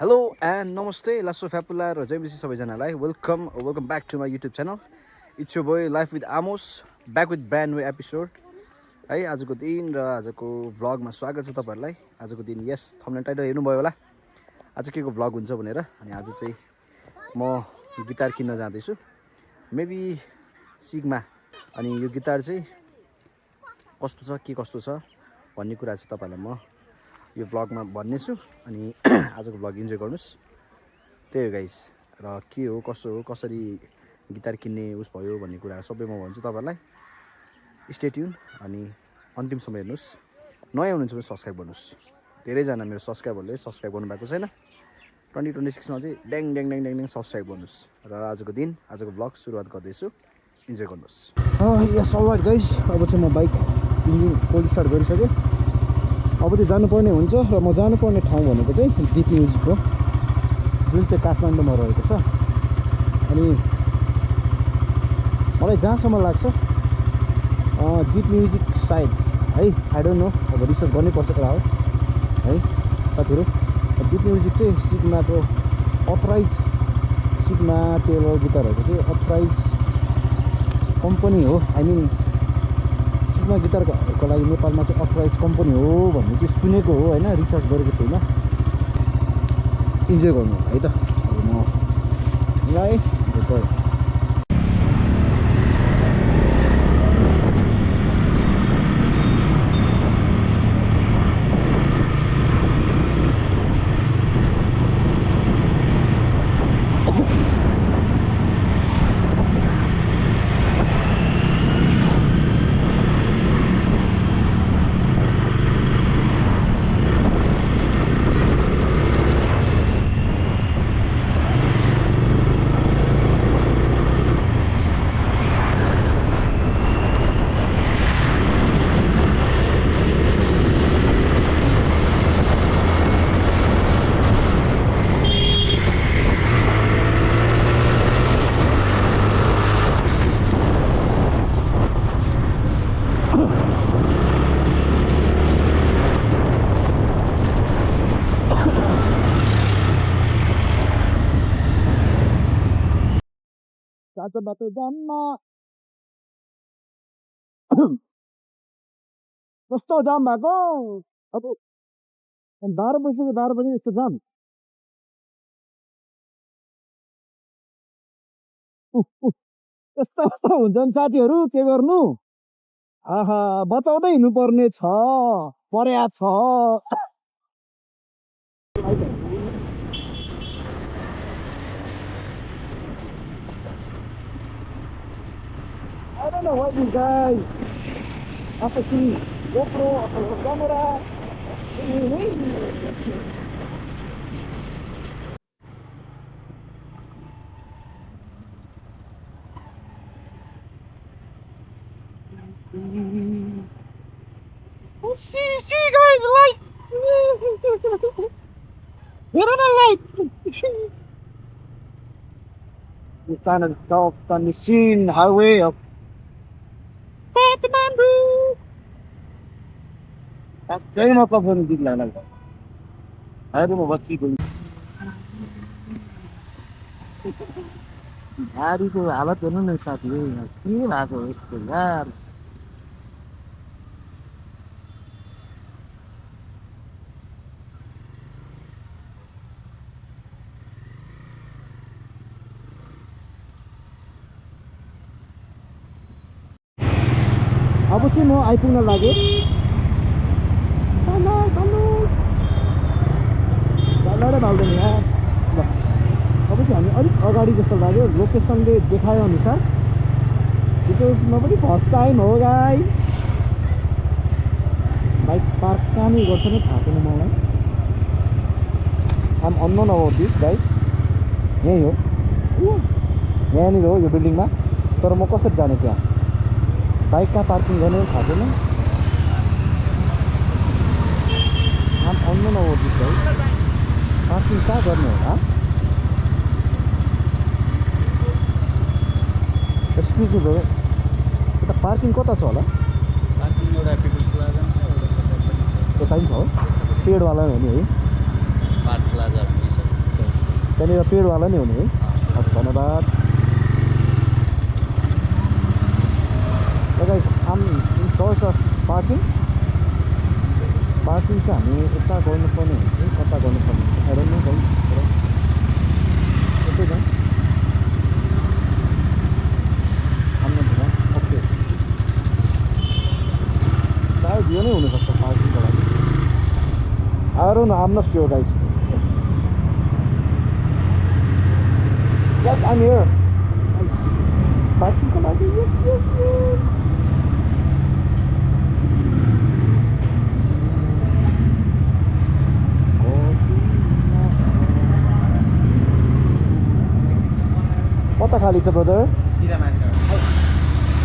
Hello and नमस्ते लासो फ्यापुला र जयबेसी सबैजनालाई welcome back to my YouTube channel it's yo boy life with Amos back with brand new episode है आजको दिन र आजको भ्लगमा स्वागत छ तपाईँहरूलाई। आजको दिन यस थम्बनेल टाइटल हेर्नुभयो होला आज के को भ्लग हुन्छ भनेर। अनि आज चाहिँ म गिटार किन्न जाँदैछु मेबी सिग्मा। अनि यो गिटार चाहिँ कस्तो छ के कस्तो छ भन्ने कुरा चाहिँ तपाईँहरूलाई म यो भ्लगमा भन्नेछु। अनि आजको भ्लग इन्जोय गर्नुहोस्। त्यही हो गाइस। र के हो कसो हो कसरी गिटार किन्ने उस भयो भन्ने कुराहरू सबै म भन्छु तपाईँहरूलाई। स्टे ट्युन अनि अन्तिमसम्म हेर्नुहोस्। नयाँ हुनुहुन्छ भने सब्सक्राइब गर्नुहोस्। धेरैजना मेरो सब्सक्राइबरले सब्सक्राइब गर्नुभएको छैन। 2026मा चाहिँ ड्याङ ड्याङ ड्याङ ड्याङ ड्याङ सब्सक्राइब गर्नुहोस्। र आजको दिन आजको भ्लग सुरुवात गर्दैछु। इन्जोय गर्नुहोस्। यस अलराइट गाइस, अब चाहिँ म बाइक इन्जिन कोल्ड स्टार्ट गरिसकेँ। अब चाहिँ जानुपर्ने हुन्छ र म जानुपर्ने ठाउँ भनेको चाहिँ दिप म्युजिक हो, जुन चाहिँ काठमाडौँमा रहेको छ। अनि मलाई जहाँसम्म लाग्छ दिप म्युजिक सायद है, आई डोन्ट नो, अब रिसर्च गर्नैपर्छ होला है साथीहरू। दिप म्युजिक चाहिँ सिग्माको अथराइज, सिग्मा टेलर गिटारहरूको चाहिँ अथराइज कम्पनी हो। आई मिन सिग्मा गिटारहरूको लागि नेपालमा चाहिँ अथराइज कम्पनी हो भन्ने चाहिँ सुनेको हो होइन, रिसर्च गरेको छैन। इन्जोय गर्नु है त। अब म गएँ गएँ। काँचो बाटो जाममा कस्तो जाम भएको। अब 12 बजी यस्तो जाम। यस्तो यस्तो हुन्छ नि साथीहरू, के गर्नु। आहा, बचाउँदै हिँड्नुपर्ने छ, पर्या छ। I don't know what these guys, apa sih GoPro atau kamera ini. See guys, the light. We're on a light. We're trying to talk on the scene highway of Kathmandu. Kaya mo pa po bigla na lang. Ayaw mo ba siguro? गाडीको हालत हेर्नु न साथी, के भएको यस्तो यार। अब चाहिँ म आइपुग्न लागेँ। भाल्दैन यार। ल अब चाहिँ हामी अलिक अगाडि जस्तो लाग्यो लोकेसनले देखाए अनुसार, बिकज म पनि फर्स्ट टाइम हो गाइस। बाइक पार्क कहाँनिर गर्छ नि थाहा छैन मलाई। आम अननोन अबाउट दिस गाइस। यहीँ हो, यहाँनिर हो यो बिल्डिङमा, तर म कसरी जाने त्यहाँ। बाइक कहाँ पार्किङ गर्ने थाहा छैन। I'm unknown about this guys. Parking कहाँ गर्ने होला। एक्सक्युज मी, यता पार्किङ कता छ होला। पार्किङ एउटा पिपल्स प्लाजा छ, यता पनि छ हो, पेडवाला हो नि है। पार्क प्लाजा भन्ने छ। त्यहाँनिर पेडवाला नै हुने है हस् धन्यवाद guys um in source of parking चाहिँ हामी यता गर्नुपर्ने हुन्छ कता गर्नुपर्ने हुन्छ आई डोन्ट नो गाइस यतै जाउँ ओके सायद यो नै हुनसक्छ पार्किङको लागि I don't know, I'm not sure guys. Yes, I'm here. Parking ko lagi. Yes. Kota खाली छ brother? सिधा माथि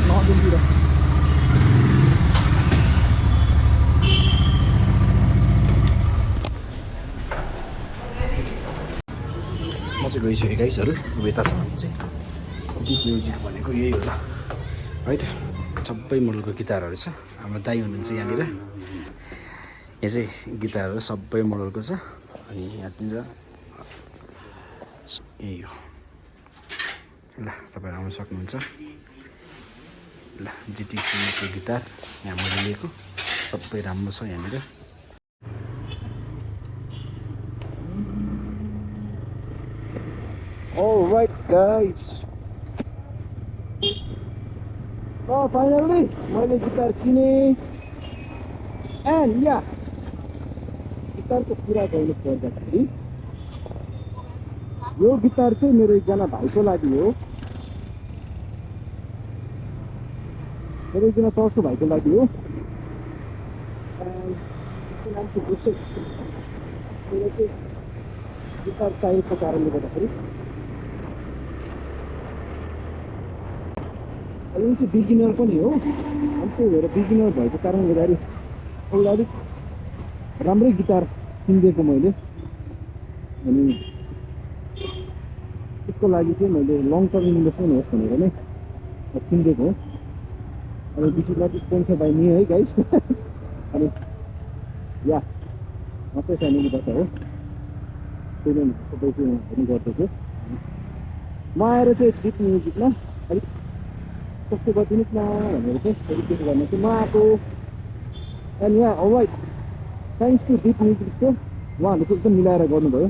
नदिन्छु म चाहिँ गइसकेँ गाइसहरू अब यतासम्म चाहिँ गीत म्युजिक भनेको यही होला है त सबै मोडलको गिटारहरू छ हाम्रो दाइ हुनुहुन्छ यहाँनिर यहाँ चाहिँ गिटारहरू सबै मोडलको छ अनि यहाँतिर यही हो ल तपाईँहरू आउन सक्नुहुन्छ ल जिटिसीको गिटार यहाँ मैले लिएको सबै राम्रो छ यहाँनिर Alright guys. Oh finally मैले गिटार किने and yeah गिटारको कुरा गर्नु पर्दाखेरि यो गिटार चाहिँ मेरो एकजना भाइको लागि हो मेरो एकजना चर्चको भाइको लागि हो त्यसको नाम चाहिँ जोसेफ मेरो चाहिँ गिटार चाहिएको कारणले गर्दाखेरि अनि चाहिँ बिगिनर पनि हो अनि त्यही भएर बिगिनर भएको कारणले गर्दाखेरि एउटा अलिक राम्रै गिटार किनिदिएको मैले अनि त्यसको लागि चाहिँ मैले लङ टर्म इन्भेस्टमेन्ट होस् भनेर नै किनिदिएको हो अनि this is not sponsor by me है गाइस अनि या मात्रै फ्यामिलीबाट हो त्यही नै सबै चाहिँ हेर्ने गर्दछु म आएर चाहिँ गीत म्युजिकमा अलिक कस्तो गरिदिनुहोस् न भनेर चाहिँ रिक्वेस्ट गर्न चाहिँ म आएको एन्ड यहाँ अलराइट थ्याङ्क्स टु गीत म्युजिक स्टोर उहाँहरूले चाहिँ एकदम मिलाएर गर्नुभयो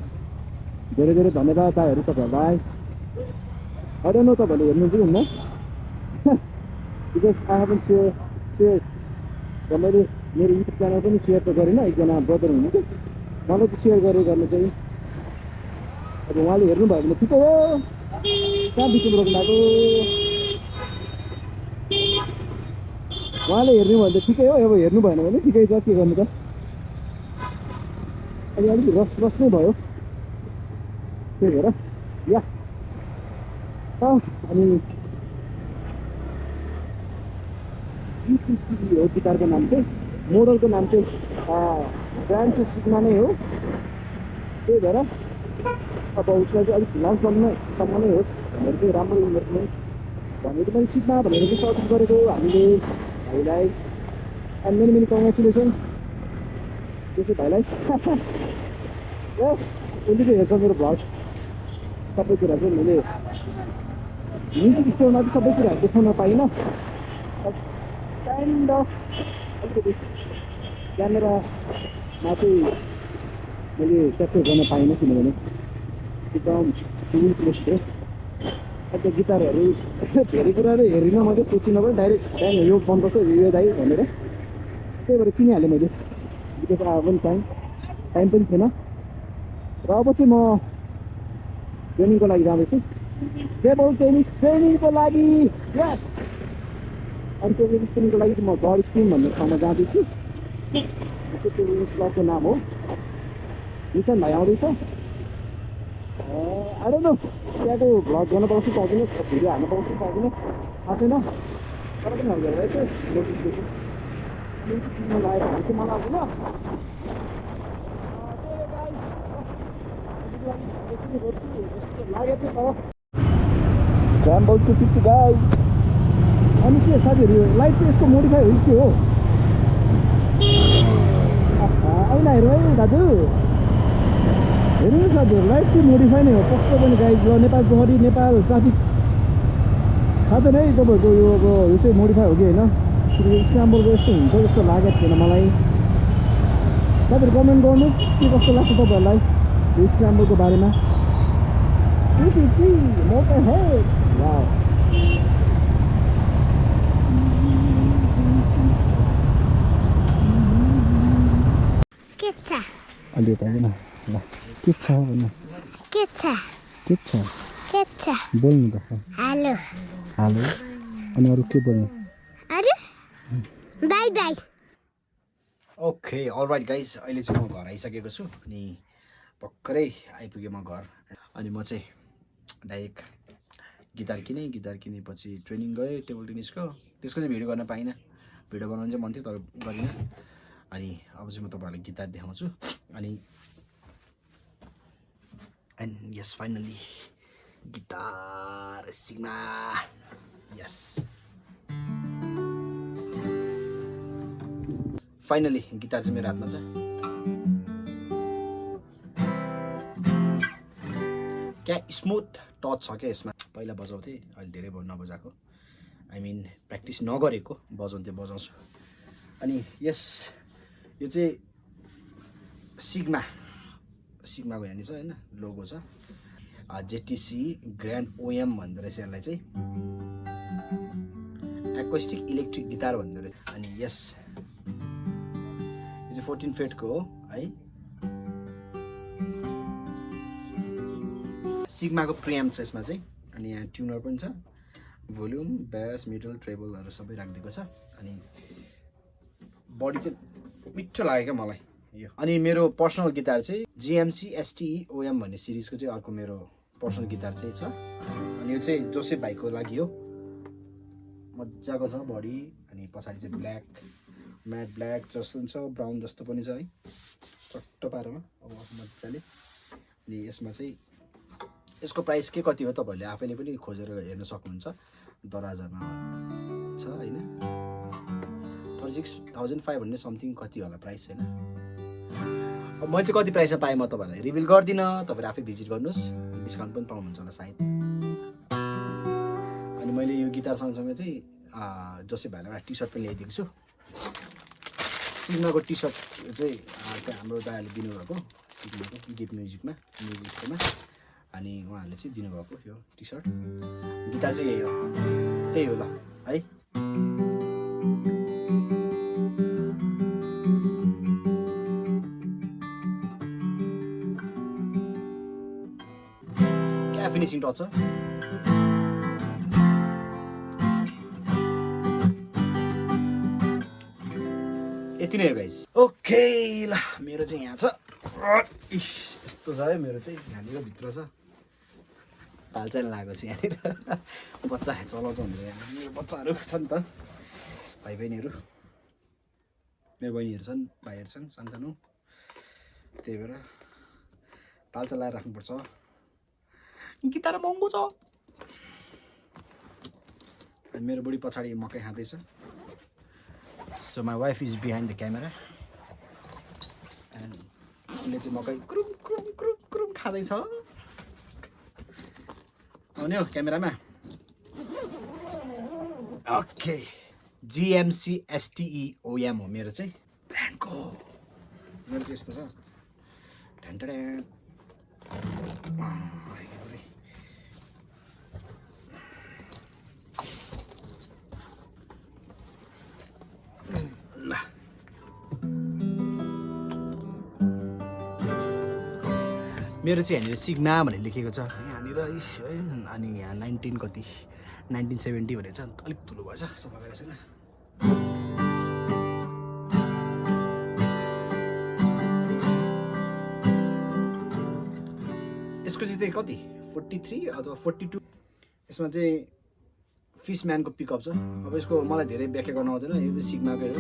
धेरै धेरै धन्यवाद दाइहरू तपाईँहरूलाई आई डोन्ट नो तपाईँहरूले हेर्नु चाहिँ हुन्न बिकज आई हेभन सेयर र मैले मेरो युट्युब च्यानल पनि सेयर त गरिनँ एकजना ब्रदर हुनुहुन्थ्यो मलाई चाहिँ सेयर गर्ने चाहिँ अब उहाँले हेर्नुभयो भने ठिकै हो कहाँ बिचमा रोक्नु भएको उहाँले हेर्नु भयो भने ठिकै हो अब हेर्नु भएन भने ठिकै छ के गर्नु त अनि अलिक रस नै भयो त्यही भएर या अनि जिटिसी हो गिटारको नाम चाहिँ मोडलको नाम चाहिँ ब्रान्ड चाहिँ सिग्मा नै हो त्यही भएर अब उसलाई चाहिँ अलिक लङ टर्मसम्म नै होस् भनेर चाहिँ राम्रो इन्भेस्टमेन्ट भनेको पनि सिग्मा भनेर चाहिँ सजेस्ट गरेको हामीले भाइलाई एन्ड मेनी कङ्ग्रेचुलेसन त्यसै भाइलाई यस उसले चाहिँ हेर्छ मेरो भ्लग सबै कुरा चाहिँ मैले म्युजिक स्टोरमा चाहिँ सबै कुराहरू देखाउन पाइनँ काइन्ड अफ अलिकति क्यामेरामा चाहिँ मैले क्याप्चर गर्न पाइनँ किनभने एकदम ठुलो प्लेस थियो अन्त गिटारहरू धेरै कुराहरू हेरिनँ मैले सोचिनँ पनि डाइरेक्ट यो मनपर्छ यो दाइ भनेर त्यही भएर किनिहालेँ मैले बिकज अब पनि टाइम पनि थिएन र अब चाहिँ म ट्रेनिङको लागि जाँदैछु टेबल टेनिस ट्रेनिङको लागि यस अनि टेबल टेनिस ट्रेनिङको लागि चाहिँ म गड स्पिन भन्ने ठाउँमा जाँदैछु त्यो टेबल टेनिस क्लबको नाम हो निशान भाइ आउँदैछ आई डोन्ट नो त्यहाँको भ्लग गर्न पाउँछु पाउँदैन भिडियो हाल्न पाउँछु पाउँदैन थाहा छैन तर पनि हेरेर चाहिँ नोटिफिकेसन लगाएर हाल्छु मलाई होइन Scramble to 50 guys. अनि के साथीहरू लाइट चाहिँ यसको मोडिफाई हो कि हो आउन हेरौँ है दाजु हेर्नुहोस् हजुर लाइट चाहिँ मोडिफाई नै हो पक्क पनि गाइड ल नेपाल प्रहरी नेपाल ट्राफिक थाहा छैन है तपाईँहरूको यो अब यो चाहिँ मोडिफाई हो कि होइन स्क्राम्बलको यस्तो हुन्छ जस्तो लागेको थिएन मलाई तपाईँहरू कमेन्ट गर्नुहोस् के कस्तो लाग्छ तपाईँहरूलाई यो स्क्राम्बलको बारेमा अलि यता आएन ल के छ भन्नु के छ बोल्नु त हेलो हेलो अनि अरू के बोल्नु अरे by by okay all right guys अहिले चाहिँ म घर आइसकेको छु अनि भर्खरै आइपुगेँ म घर अनि म चाहिँ डाइरेक्ट गिटार किनेपछि ट्रेनिङ गएँ टेबल टेनिसको त्यसको चाहिँ भिडियो गर्न पाइनँ भिडियो बनाउनु चाहिँ मन थियो तर गरिनँ अनि अब चाहिँ म तपाईँहरूलाई गिटार देखाउँछु अनि and yes finally guitar sigma yes finally guitar चाहिँ मेरो हातमा छ क्या स्मुथ टच छ क्या यसमा पहिला बजाउँथेँ अहिले धेरै नबजाएको आई मिन प्र्याक्टिस नगरेको बजाउँछु अनि यस यो चाहिँ सिग्माको यहाँनिर छ होइन लोगो छ जेटिसी ग्रान्ड ओएम भन्दो रहेछ यसलाई चाहिँ एक्वेस्टिक इलेक्ट्रिक गिटार भन्दो रहेछ अनि यस यो चाहिँ 14 फेटको हो है सिग्माको प्रिएम्प छ यसमा चाहिँ अनि यहाँ ट्युनर पनि छ भोल्युम बेस मिडल ट्रेबलहरू सबै राखिदिएको छ अनि बडी चाहिँ मिठो लाग्यो क्या मलाई यो अनि मेरो पर्सनल गिटार चाहिँ जिएमसी एसटिई ओएम भन्ने सिरिजको चाहिँ अर्को मेरो पर्सनल गिटार चाहिँ छ अनि यो चाहिँ जोसेफ भाइको लागि हो मजाको छ बडी अनि पछाडि चाहिँ ब्ल्याक म्याट ब्ल्याक जस्तो छ ब्राउन जस्तो पनि छ है चट्टो पारोमा अब मजाले अनि यसमा चाहिँ यसको प्राइस के कति हो तपाईँहरूले आफैले पनि खोजेर हेर्न सक्नुहुन्छ दराजरमा छ होइन 36,500 समथिङ कति होला प्राइस होइन अब मैले चाहिँ कति प्राइसमा पाएँ म तपाईँहरूलाई रिभिल गर्दिनँ तपाईँहरू आफै भिजिट गर्नुहोस् डिस्काउन्ट पनि पाउनुहुन्छ होला सायद अनि मैले यो गिटार सँगसँगै चाहिँ जोसेफ भाइलाई एउटा टी सर्ट पनि ल्याइदिएको छु सिग्माको टी सर्ट चाहिँ त्यहाँ हाम्रो दाइहरूले दिनुभएको सिग्माको गिफ्ट म्युजिकमा अनि उहाँहरूले चाहिँ दिनुभएको यो टी सर्ट गिटार चाहिँ यही हो त्यही हो ल है क्या फिनिसिङ टच छ यति नै हो गाइस ओके ल मेरो चाहिँ यहाँ छ यस्तो छ है मेरो चाहिँ यहाँनिर भित्र छ तालचाल लागेको छु यहाँनिर बच्चाहरूले चलाउँछ भनेर यहाँ मेरो बच्चाहरू छन् त भाइ बहिनीहरू मेरो बहिनीहरू छन् भाइहरू छन् सानो त्यही भएर तालचाल लगाएर राख्नुपर्छ गिटार महँगो छ अनि मेरो बुढी पछाडि मकै खाँदैछ So my wife is behind the camera and उसले चाहिँ मकै क्रुम क्रुम क्रुम क्रुम खाँदैछ आउने हो क्यामेरामा ओके जिएमसी एसटिई ओएम हो मेरो चाहिँ ब्रान्डको मेरो चाहिँ यस्तो छ ढ्यान्टडा मेरो चाहिँ यहाँनिर सिग्मा भनेर लेखेको छ यहाँनिर है अनि यहाँ 1970 भनेर चाहिँ अलिक ठुलो भएछ सफा गरेको छैन यसको चाहिँ कति 43 अथवा 42 यसमा चाहिँ फिसम्यानको पिकअप छ अब यसको मलाई धेरै व्याख्या गर्न आउँदैन यो सिग्माकै हो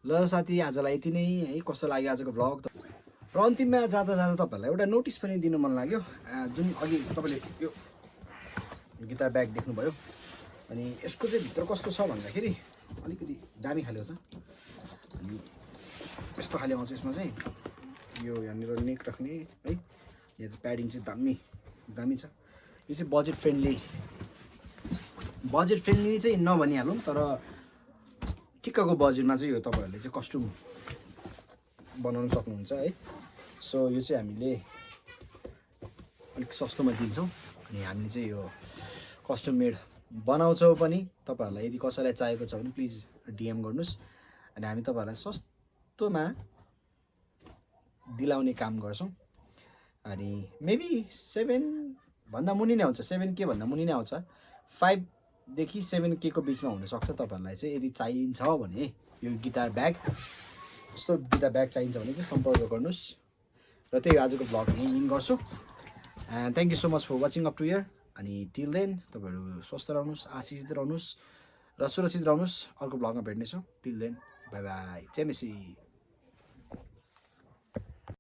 ल साथी आजलाई यति नै है कस्तो लाग्यो आजको भ्लग र अन्तिममा जाँदा जाँदा तपाईँहरूलाई एउटा नोटिस पनि दिनु मन लाग्यो जुन अघि तपाईँले यो गिटार ब्याग देख्नुभयो अनि यसको चाहिँ भित्र कस्तो छ भन्दाखेरि अलिकति दामी खाले छ अनि यस्तो खाले आउँछ यसमा चाहिँ यो यहाँनिर नेक राख्ने है यहाँ चाहिँ प्याडिङ चाहिँ दामी छ यो चाहिँ बजेट फ्रेन्डली चाहिँ नभनिहालौँ तर ठिक्कको बजेटमा चाहिँ यो तपाईँहरूले चाहिँ कस्ट्युम बनाउन सक्नुहुन्छ है सो यो चाहिँ हामीले अलिक सस्तोमा दिन्छौँ अनि हामीले चाहिँ यो कस्ट्युम मेड बनाउँछौँ पनि तपाईँहरूलाई यदि कसैलाई चाहिएको छ भने प्लिज डिएम गर्नुहोस् अनि हामी तपाईँहरूलाई सस्तोमा दिलाउने काम गर्छौँ अनि मेबी 7 भन्दा मुनि नै आउँछ 7K भन्दा मुनि नै आउँछ 5 देखि 7K को बिचमा हुनसक्छ तपाईँहरूलाई चाहिँ यदि चाहिन्छ भने यो गिटार ब्याग यस्तो गिटार ब्याग चाहिन्छ भने चाहिँ सम्पर्क गर्नुहोस् र त्यही आजको भ्लग यहीँ इन गर्छु and thank you so much for watching up to here अनि टिल देन तपाईँहरू स्वस्थ रहनुहोस् आशिषित रहनुहोस् र सुरक्षित रहनुहोस् अर्को भ्लगमा भेट्नेछौँ टिल देन बाई बाई जय मेसी